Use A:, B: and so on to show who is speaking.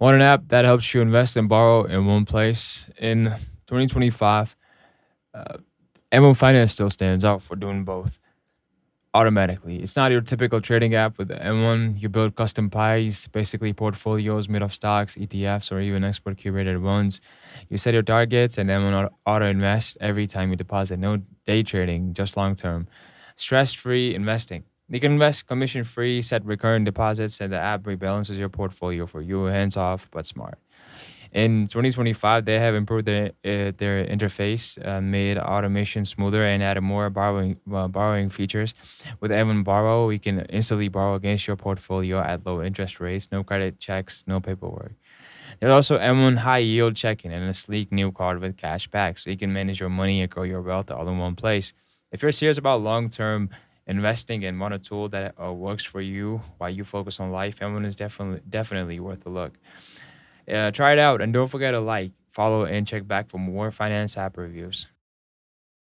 A: Want an app that helps you invest and borrow in one place? In 2025, uh, M1 Finance still stands out for doing both automatically. It's not your typical trading app. With M1, you build custom pies, basically portfolios made of stocks, ETFs, or even expert curated ones. You set your targets, and M1 auto invest every time you deposit. No day trading, just long term. Stress free investing. You can invest commission free, set recurring deposits, and the app rebalances your portfolio for you, hands off, but smart. In 2025, they have improved their interface, made automation smoother, and added more borrowing features. With M1 Borrow, you can instantly borrow against your portfolio at low interest rates, no credit checks, no paperwork. There's also M1 High Yield Checking and a sleek new card with cash back, so you can manage your money and grow your wealth all in one place. If you're serious about long-term investing and want a tool that works for you while you focus on life, M1 is definitely worth a look. Try it out and don't forget to like, follow, and check back for more finance app reviews.